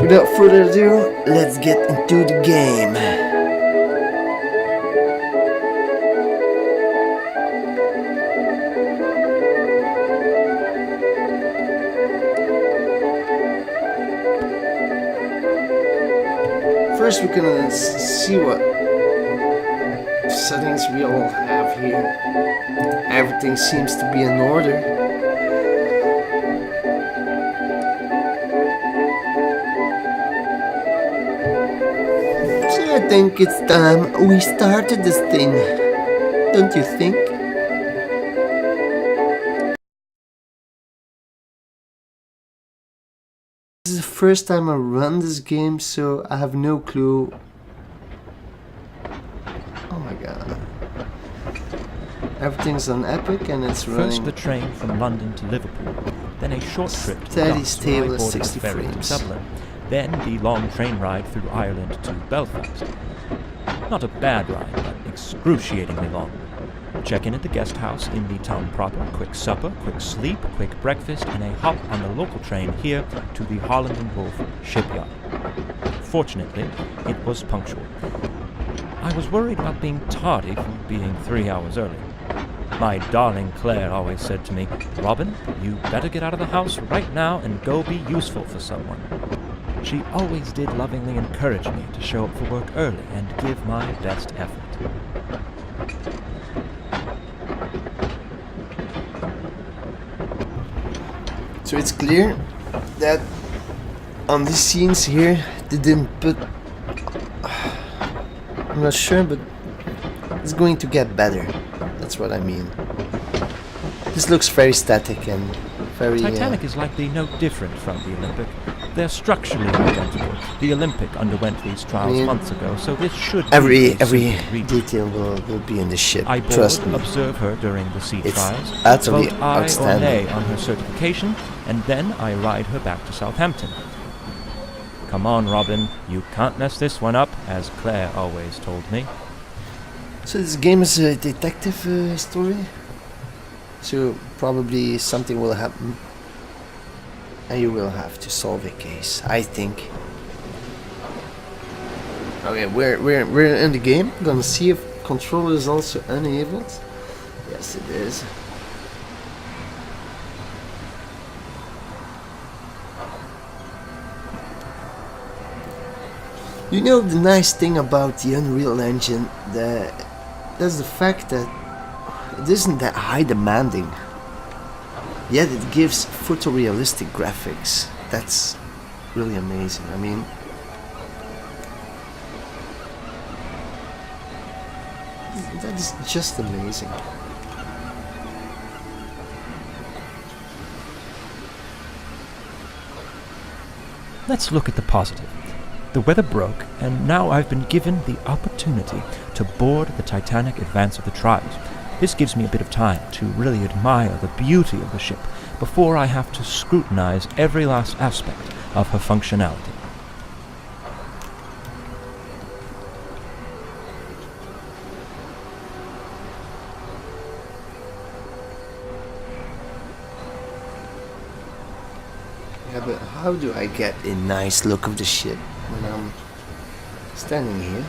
Without further ado, let's get into the game. First we're gonna see what settings we all have here. Everything seems to be in order. So I think it's time we started this thing. Don't you think? This is the first time I run this game, so I have no clue. Oh my god. Everything's on Epic and it's running. First the train from London to Liverpool, then a short trip to Steady, Gdańsk where I stable, boarded 60 a ferry frames. to Dublin, then the long train ride through Ireland to Belfast. Not a bad ride, but excruciatingly long. Check in at the guest house in the town proper, quick supper, quick sleep, quick breakfast, and a hop on the local train here to the Holland and Wolff shipyard. Fortunately, it was punctual. I was worried about being tardy for being 3 hours early. My darling Claire always said to me, "Robin, you better get out of the house right now and go be useful for someone." She always did lovingly encourage me to show up for work early and give my best effort. So it's clear that on these scenes here they didn't put... I'm not sure, but it's going to get better. That's what I mean. This looks very static and very... Titanic is likely no different from the Olympic. They're structurally identical. The Olympic underwent these trials months ago, so this should every be detail will be in the ship. I Trust me. observe her during the sea It's trials, utterly vote aye or outstanding. nay on her certification, and then I ride her back to Southampton. Come on, Robin, you can't mess this one up, as Claire always told me. So this game is a detective story. So probably something will happen, and you will have to solve a case, I think. Okay, we're in the game. Gonna see if control is also enabled. Yes, it is. You know, the nice thing about the Unreal Engine, that's the fact that it isn't that high demanding, yet it gives photorealistic graphics. That's really amazing. I mean, that is just amazing. Let's look at the positive. The weather broke, and now I've been given the opportunity to board the Titanic advance of the trials. This gives me a bit of time to really admire the beauty of the ship before I have to scrutinize every last aspect of her functionality. Yeah, but how do I get a nice look of the ship when I'm standing here?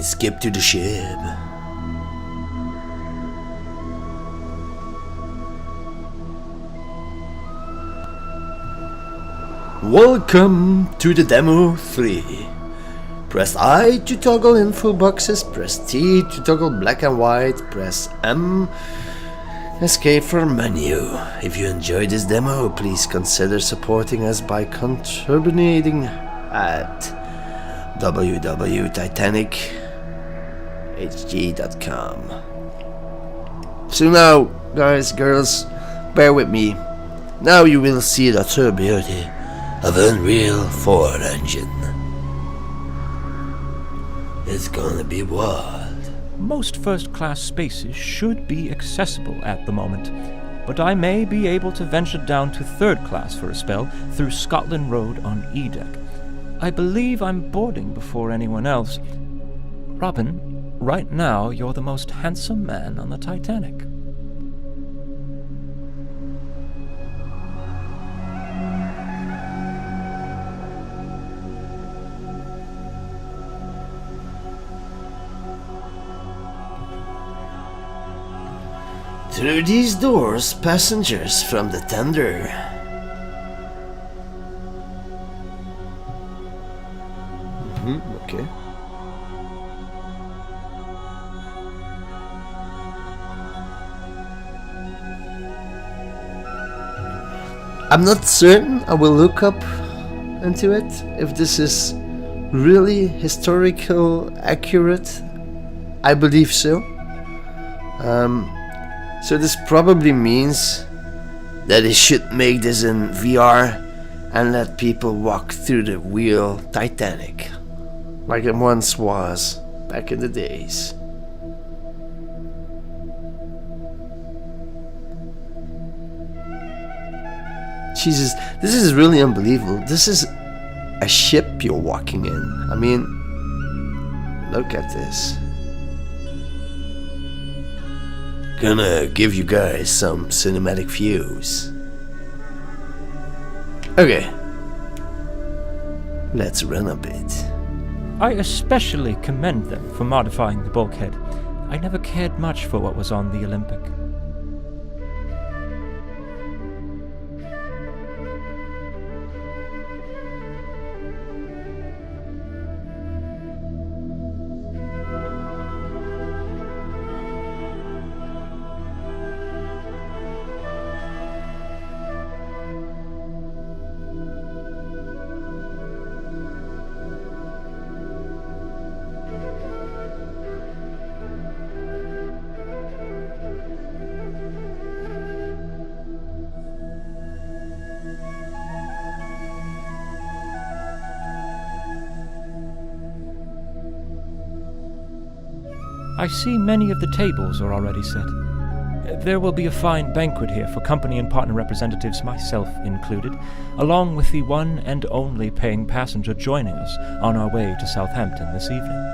skip to the ship. Welcome to the demo 3. Press I to toggle info boxes, press T to toggle black and white, press M, escape from menu. If you enjoyed this demo, please consider supporting us by contributing at www.titanichg.com. So now, guys, girls, bear with me. Now you will see the true beauty of Unreal 4 engine. It's gonna be wild. Most first-class spaces should be accessible at the moment, but I may be able to venture down to third class for a spell through Scotland Road on E-Deck. I believe I'm boarding before anyone else. Robin, right now you're the most handsome man on the Titanic. Through these doors, passengers from the tender. Okay. I'm not certain. I will look up into it if this is really historical accurate. I believe so. So this probably means that they should make this in VR and let people walk through the real Titanic, like it once was back in the days. Jesus, this is really unbelievable. This is a ship you're walking in. I mean, look at this. Gonna give you guys some cinematic views. Okay, let's run a bit. I especially commend them for modifying the bulkhead. I never cared much for what was on the Olympic. I see many of the tables are already set. There will be a fine banquet here for company and partner representatives, myself included, along with the one and only paying passenger joining us on our way to Southampton this evening.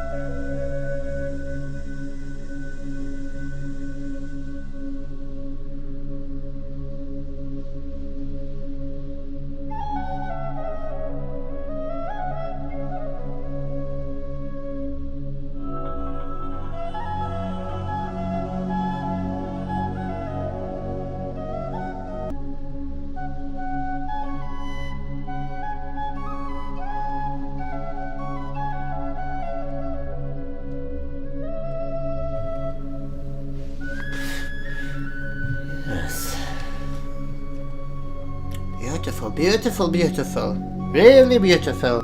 Beautiful, beautiful, beautiful. Really beautiful.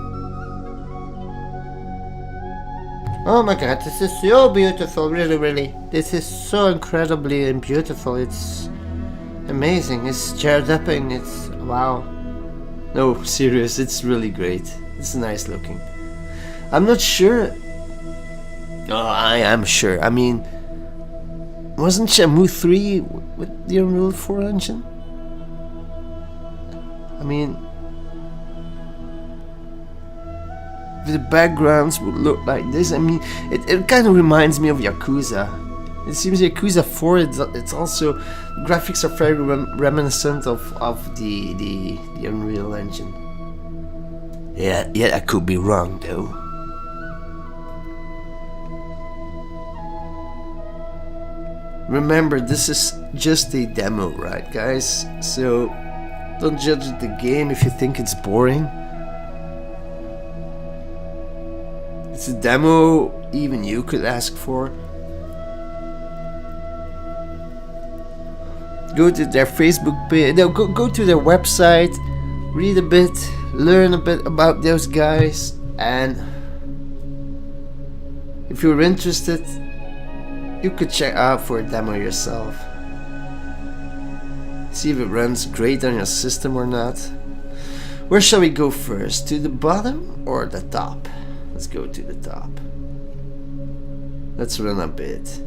Oh my god, this is so beautiful, really, really. This is so incredibly beautiful. It's amazing. It's chair-dipping. It's wow. No, serious, it's really great. It's nice looking. I'm not sure. Oh, I am sure. I mean, wasn't Shamu 3 with the Unreal 4 engine? I mean, the backgrounds would look like this. I mean, it kind of reminds me of Yakuza. It seems Yakuza 4, it's also, graphics are very reminiscent of the Unreal Engine. Yeah, I could be wrong though. Remember, this is just a demo, right, guys? So don't judge the game if you think it's boring. It's a demo even you could ask for. Go to their Facebook page. No, go to their website, read a bit, learn a bit about those guys, and if you're interested, you could check out for a demo yourself. See if it runs great on your system or not. Where shall we go first? To the bottom or the top? Let's go to the top. Let's run a bit.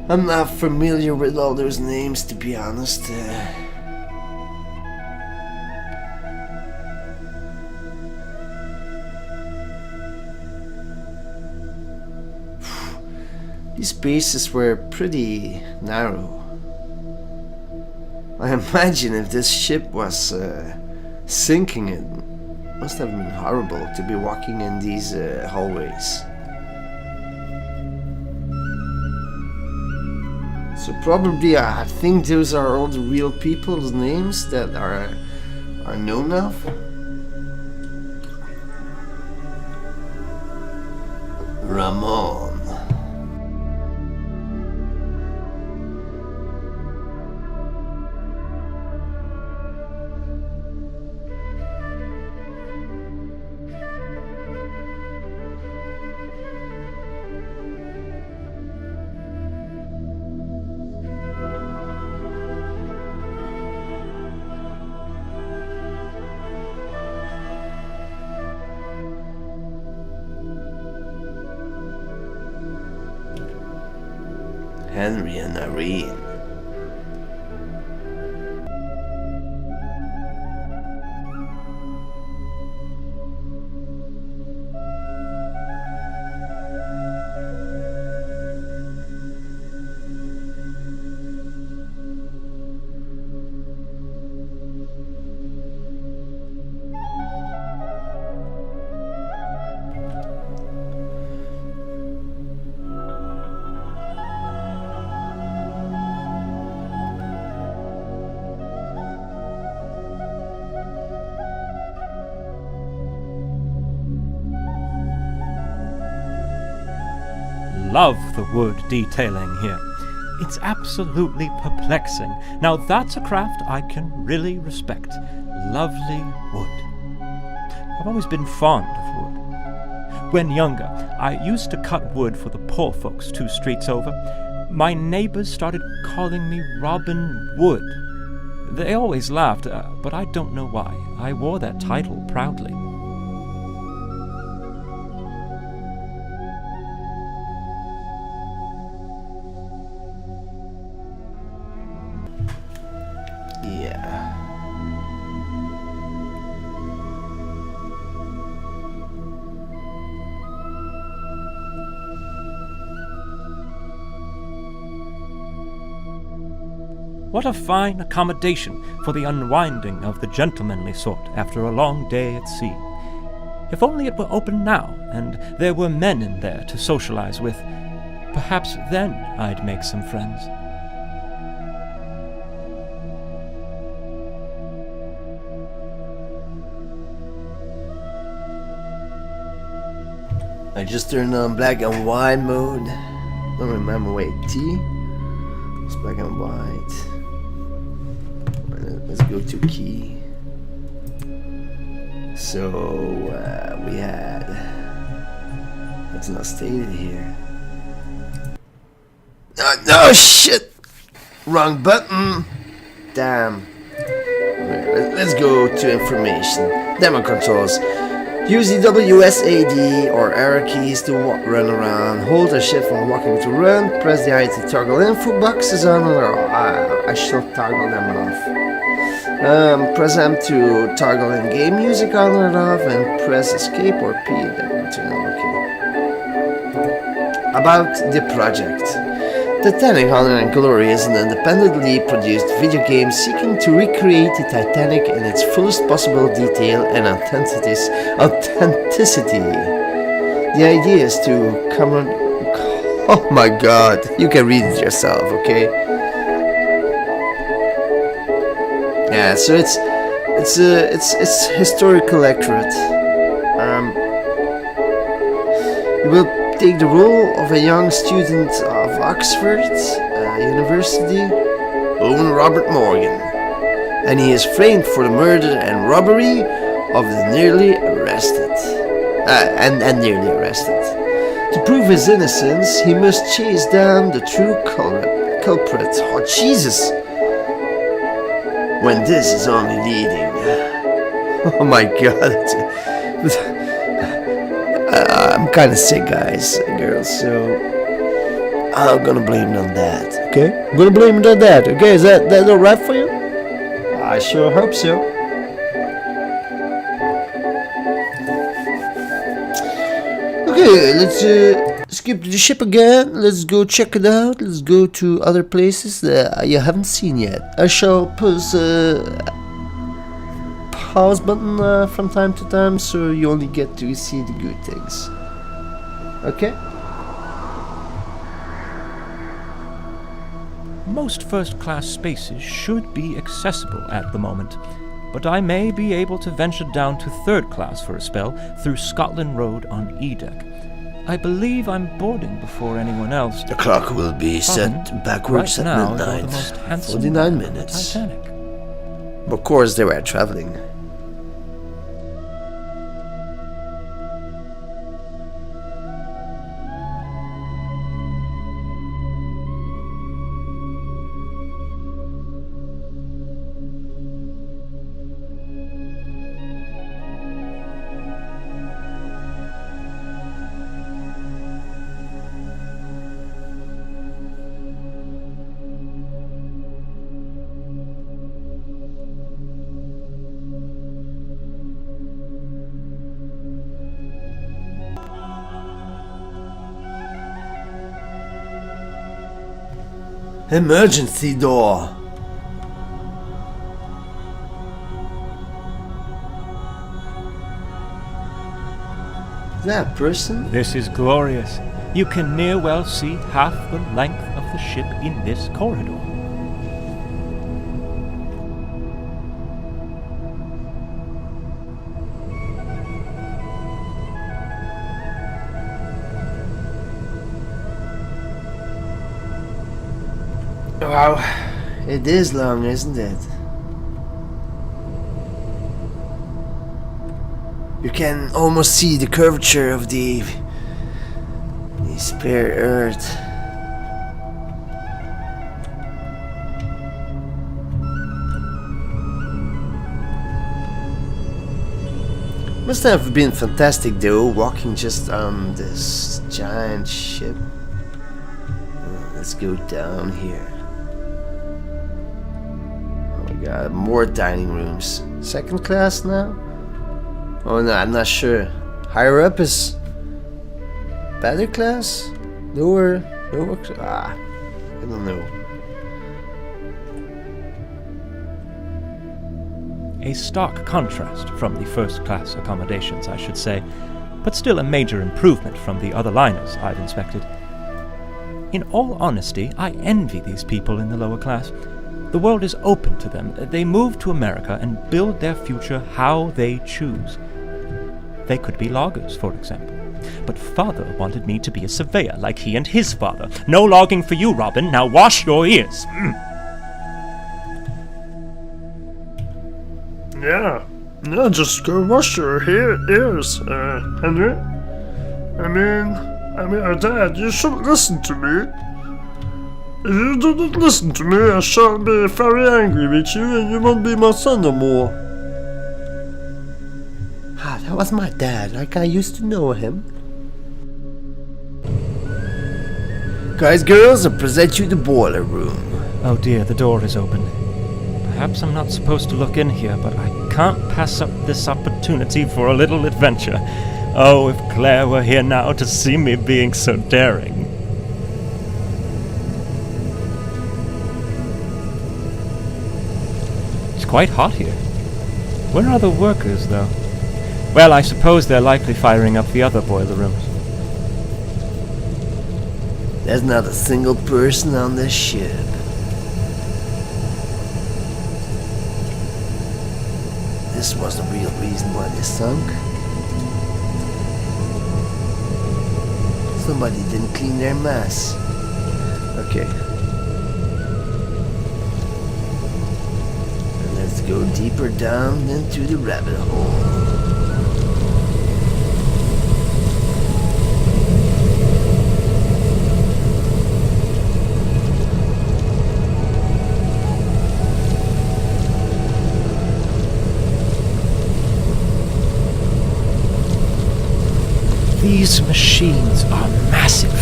I'm not familiar with all those names, to be honest. These spaces were pretty narrow. I imagine if this ship was sinking, it must have been horrible to be walking in these hallways. So probably I think those are all the real people's names that are known of. Ramon. Henry and Irene. Love the wood detailing here. It's absolutely perplexing. Now that's a craft I can really respect. Lovely wood. I've always been fond of wood. When younger, I used to cut wood for the poor folks 2 streets over. My neighbors started calling me Robin Wood. They always laughed, but I don't know why. I wore that title proudly. Yeah. What a fine accommodation for the unwinding of the gentlemanly sort after a long day at sea. If only it were open now, and there were men in there to socialize with, perhaps then I'd make some friends. I just turned on black and white mode. Don't remember, wait, T? It's black and white. Let's go to key. So, we had... It's not stated here. No, shit! Wrong button! Damn. Let's go to information. Demo controls. Use the WSAD or arrow keys to run around. Hold or shift when walking to run. Press the I to toggle info boxes on or off. I shall toggle them off. Press M to toggle in-game music on or off, and press escape or P to turn on. Okay. About the project. Titanic Honor and Glory is an independently produced video game seeking to recreate the Titanic in its fullest possible detail and authenticity. The idea is to come on... Oh my god, you can read it yourself, okay? Yeah, so it's historical accurate. You will take the role of a young student of Oxford University, Owen Robert Morgan, and he is framed for the murder and robbery of the nearly arrested. Nearly arrested. To prove his innocence, he must chase down the true culprit. Oh Jesus! When this is only leading. Oh my God! I'm kind of sick, guys and girls, so I'm gonna blame it on that, okay? I'm gonna blame it on that, okay? Is that alright for you? I sure hope so. Okay, let's skip the ship again. Let's go check it out. Let's go to other places that you haven't seen yet. I shall pause pause button from time to time, so you only get to see the good things. Okay? Most first-class spaces should be accessible at the moment, but I may be able to venture down to third class for a spell through Scotland Road on E-Deck. I believe I'm boarding before anyone else. The clock will be set backwards right at now, midnight. you're the most handsome 49 man on the minutes. Titanic. Of course, they were traveling. Emergency door. Is that a person? This is glorious. You can near well see half the length of the ship in this corridor. Wow, it is long, isn't it? You can almost see the curvature of the spare earth. Must have been fantastic though, walking just on this giant ship. Let's go down here. Got more dining rooms. Second class now? Oh no, I'm not sure. Higher up is better class? Lower I don't know. A stark contrast from the first-class accommodations, I should say, but still a major improvement from the other liners I've inspected. In all honesty, I envy these people in the lower class. The world is open to them. They move to America and build their future how they choose. They could be loggers, for example. But father wanted me to be a surveyor like he and his father. No logging for you, Robin. Now wash your ears. Yeah, just go wash your ears, Henry. I mean, Dad, you should listen to me. If you do not listen to me, I shall be very angry with you and you won't be my son no more. was my dad, like I used to know him. Guys, girls, I present you the boiler room. Oh dear, the door is open. Perhaps I'm not supposed to look in here, but I can't pass up this opportunity for a little adventure. Oh, if Claire were here now to see me being so daring. It's quite hot here. Where are the workers, though? Well, I suppose they're likely firing up the other boiler rooms. There's not a single person on this ship. This was the real reason why they sunk. Somebody didn't clean their mess. Okay. And let's go deeper down into the rabbit hole. These machines are massive.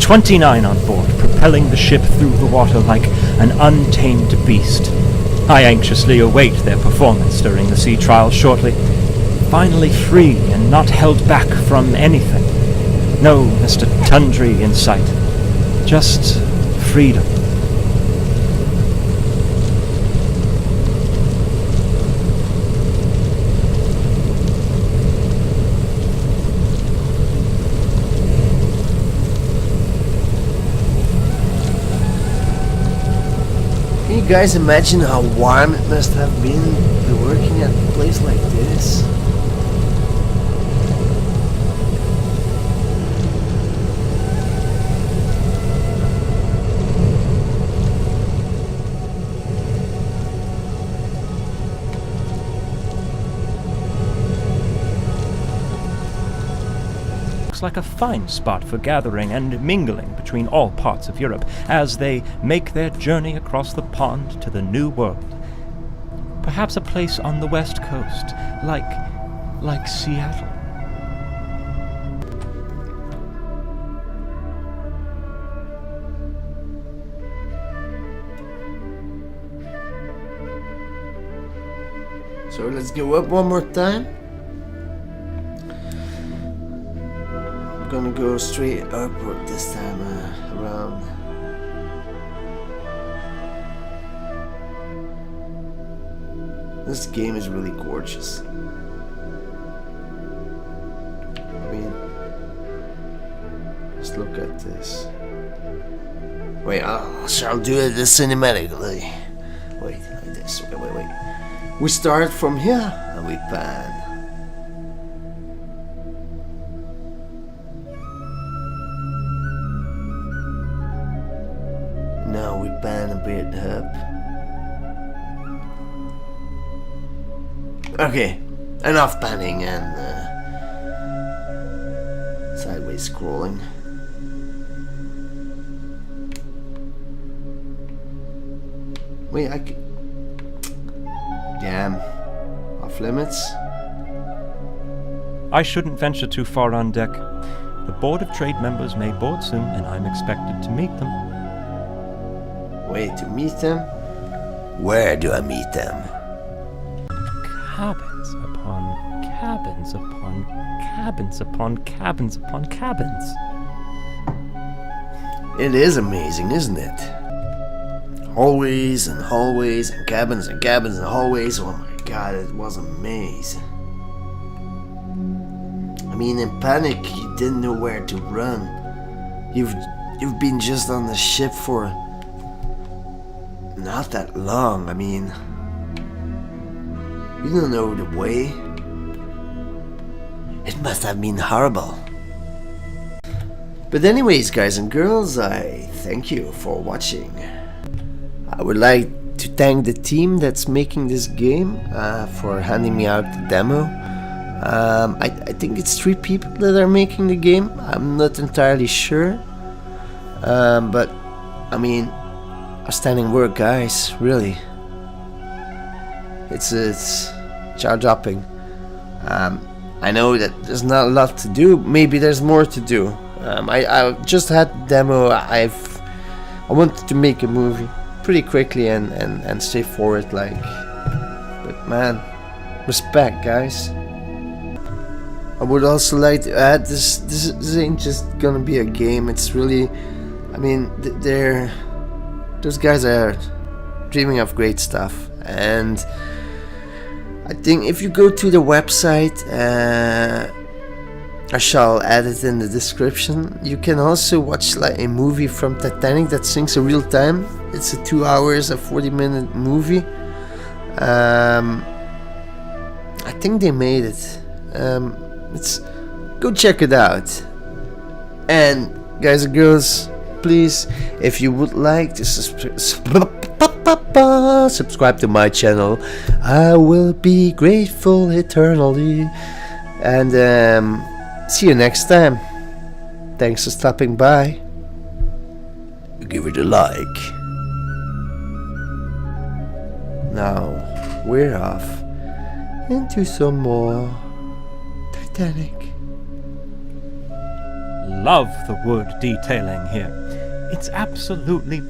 29 on board, propelling the ship through the water like an untamed beast. I anxiously await their performance during the sea trials shortly. Finally free and not held back from anything. No Mr. Tundry in sight. Just freedom. Can you guys imagine how warm it must have been to be working at a place like this? Like a fine spot for gathering and mingling between all parts of Europe as they make their journey across the pond to the New World. Perhaps a place on the West Coast, like Seattle. So let's go up one more time. Gonna go straight upward this time around. This game is really gorgeous. I mean, just look at this. Wait, I shall do it cinematically. Wait, like this. Wait. We start from here and we pan. Now we pan a bit up. Okay, enough panning and sideways scrolling. Wait, damn, off limits. I shouldn't venture too far on deck. The Board of Trade members may board soon, and I'm expected to meet them. Wait, to meet them? Where do I meet them? Cabins upon cabins upon cabins upon cabins upon cabins. It is amazing, isn't it? Hallways and hallways and cabins and cabins and hallways. Oh my god, it was a maze. I mean, in panic, you didn't know where to run. You've been just on the ship for not that long. I mean, you don't know the way. It must have been horrible. But anyways, guys and girls, I thank you for watching. I would like to thank the team that's making this game for handing me out the demo. I think it's 3 people that are making the game. I'm not entirely sure. But, I mean, outstanding work, guys, really. It's jaw-dropping. I know that there's not a lot to do. Maybe there's more to do. I just had the demo. I wanted to make a movie pretty quickly and straightforward, like. But man, respect, guys. I would also like to add this ain't just gonna be a game. It's really, I mean, those guys are dreaming of great stuff, and I think if you go to the website, I shall add it in the description. You can also watch like a movie from Titanic that syncs in real time. It's a 2 hours, a 40-minute movie. I think they made it. Go check it out. And guys and girls, please, if you would like to subscribe to my channel, I will be grateful eternally. And see you next time. Thanks for stopping by. Give it a like. Now we're off into some more Titanic. Love the wood detailing here. It's absolutely